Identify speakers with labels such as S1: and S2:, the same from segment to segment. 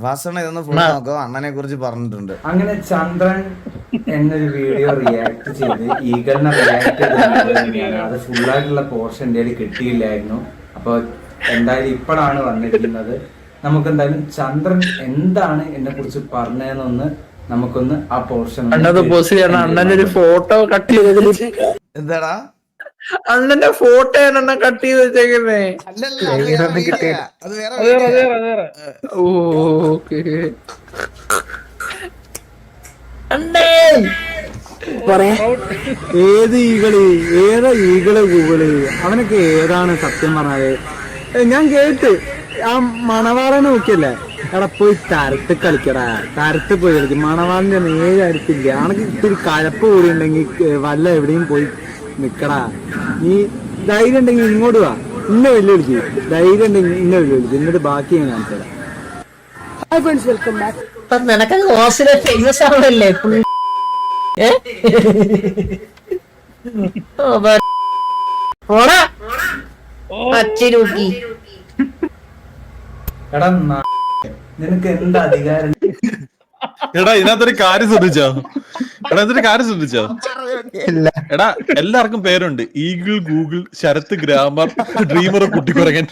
S1: നവാസണ്ണ ഇതൊന്ന് ഫുൾ നോക്കോ, അണ്ണനെ കുറിച്ച് പറഞ്ഞിട്ടുണ്ട്.
S2: അങ്ങനെ ചന്ദ്രൻ എന്നൊരു വീഡിയോ റിയാക്ട് ചെയ്ത് ഈഗളിനെ റിയാക്ട് ചെയ്ത് അത് ഫുള്ളായിട്ടുള്ള പോർഷൻ എൻ്റെ കിട്ടിയില്ലായിരുന്നു. അപ്പോൾ എന്തായാലും ഇപ്പോഴാണ് വന്നിരിക്കുന്നത്. നമുക്ക് എന്തായാലും ചന്ദ്രൻ എന്താണ് എന്നെ കുറിച്ച് പറഞ്ഞതെന്നൊന്ന് നമുക്കൊന്ന് ആ പോർഷൻ
S3: അണ്ണനൊരു ഫോട്ടോ കട്ട് ചെയ്തതിൽ
S1: എന്താടാ
S3: അണ്ണന്റെ ഫോട്ടോ അണ്ണ കട്ട് ചെയ്ത് വെച്ചേക്കുന്നേ.
S1: അത് വേറെ
S3: ഓക്കെ
S4: ഏത് ഈകള് ഏതാ ഈകള് ഗൂഗിള് അവനൊക്കെ ഏതാണ് സത്യം പറഞ്ഞാല്? ഞാൻ കേട്ട് ആ മണവാളനെ നോക്കിയല്ലേ, എടാ പോയി തരത്ത് കളിക്കടാ, തരത്ത് പോയി കളിക്കും. മണവാളിന്റെ നേരെ അടുത്തില്ല, ആണെങ്കിൽ ഇത്തിരി കഴപ്പ് കൂടി ഉണ്ടെങ്കിൽ വല്ല എവിടെയും പോയി നിക്കടാ. നീ ധൈര്യം ഉണ്ടെങ്കിൽ ഇങ്ങോട്ട് വാ, ഇന്നെ വെല്ലുവിളിക്കും. ധൈര്യം ഉണ്ടെങ്കിൽ ഇന്നെ വെല്ലുവിളിക്കും, എന്നിട്ട് ബാക്കി ഞാൻ കാണിച്ചടാ.
S5: നിനക്ക് ഹോസ്റ്റലിൽ ഫേമസ് ആവണല്ലേ അച്ഛനൂക്കി.
S2: എടാ നിനക്ക് എന്താ അധികാരം?
S6: എടാ ഇതിനകത്തൊരു കാര്യം ശ്രദ്ധിച്ചോ? എടാ എല്ലാവർക്കും പേരുണ്ട്. Eagle, Google, Sharath, grammar, dreamer, കുട്ടിക്കുറങ്ങൻ.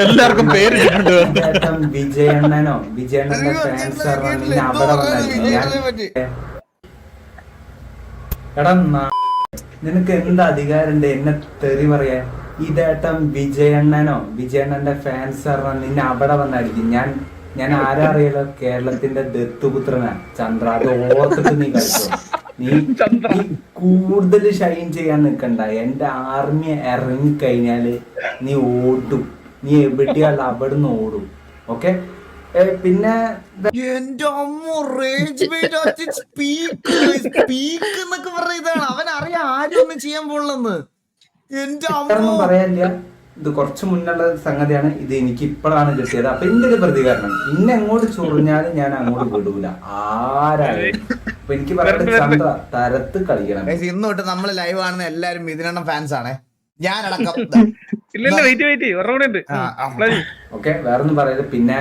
S6: എല്ലാവർക്കും പേരിട്ടിട്ടുണ്ട്.
S2: വിജയണ്ണനോ വിജയണ്ണന്റെ ഫാൻസ് അവിടെ വന്നായിരുന്നു. എടാ നിനക്ക് എന്താ അധികാരണ്ട് എന്നെ തെറി പറയാൻ? ഇതേട്ടം വിജയണ്ണനോ വിജയണ്ണന്റെ ഫാൻസ് നിന്നെ അവിടെ വന്നടിക്കും. ഞാൻ ആരാ അറിയാലോ, കേരളത്തിന്റെ ദത്തുപുത്രനാ ചന്ദ്ര. അത് ഓർത്തിട്ട് നീ കളിച്ചോ. നീ കൂടുതൽ ഷൈൻ ചെയ്യാൻ നിൽക്കണ്ട. എന്റെ ആർമി ഇറങ്ങി കഴിഞ്ഞാല് നീ ഓടും. നീ എവിടെയല്ല അവിടുന്ന് ഓടും. ഓക്കെ, പിന്നെ
S1: എന്റെ അമ്മ റേജ് സ്പീക്ക് എന്നൊക്കെ പറയുന്നതാണ്. അവൻ അറിയാം ആരും ഒന്നും ചെയ്യാൻ പോണെന്ന്. എന്റെ അമ്മ
S2: പറയാനില്ല, ഇത് കുറച്ച് മുന്നുള്ള സംഗതിയാണ്. ഇത് എനിക്ക് ഇപ്പോഴാണ് കിട്ടിയത്. അപ്പൊ എന്റെ ഒരു പ്രതികരണം, ഇന്നെ എങ്ങോട്ട് ചൊറിഞ്ഞാലും ഞാൻ അങ്ങോട്ട് വിടൂല ആരായാലും. അപ്പൊ എനിക്ക് പറയാനുള്ളത് ചന്ദ്ര തരത്ത് കളിക്കണം.
S1: ഇന്ന് തൊട്ട് നമ്മൾ ലൈവ് കാണുന്ന എല്ലാരും ഇതിനെണ്ണം ഫാൻസ് ആണേ, ഞാനടക്കം.
S2: ഓക്കെ, വേറൊന്നും പറയരുത്. പിന്നെ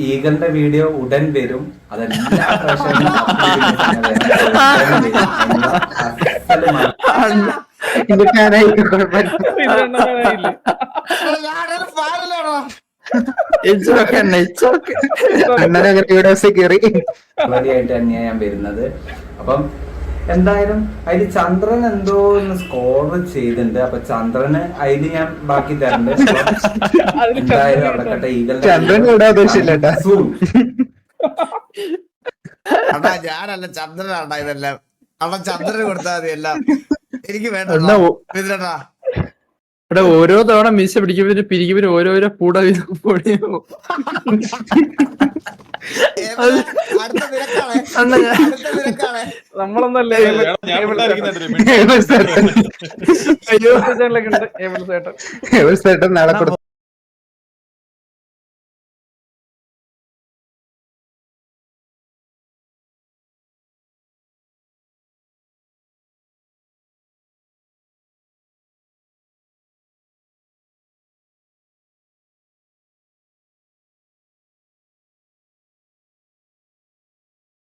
S2: ഈഗളിന്റെ വീഡിയോ ഉടൻ വരും. അതെല്ലാ പരിപാടിയായിട്ട് തന്നെയാ ഞാൻ വരുന്നത്. അപ്പം എന്തായാലും അതില് ചന്ദ്രൻ എന്തോ ഒന്ന് സ്കോർ ചെയ്തിട്ടുണ്ട്. അപ്പൊ ചന്ദ്രന് അതില് ഞാൻ ബാക്കി തരണ്ട്. എന്തായാലും അവിടെ ഈഗളിന്റെ
S1: അടാ ഞാനല്ല ചന്ദ്രനാണ്ടാ ഇതെല്ലാം. അവിടെ ചന്ദ്രന് കൊടുത്താൽ മതി എല്ലാം. എനിക്ക് വേണ്ട ഇതിലടാ.
S3: ഇവിടെ ഓരോ തവണ മീശ പിടിക്കുമ്പോ പിരിക്കുമ്പോ ഓരോരോ പൂട പൊടിയോ.
S1: അടുത്ത നിരക്കാണ്, അടുത്ത നിരക്കാണ്.
S3: നമ്മളൊന്നല്ലേ
S6: ഞാൻ
S3: നാളെ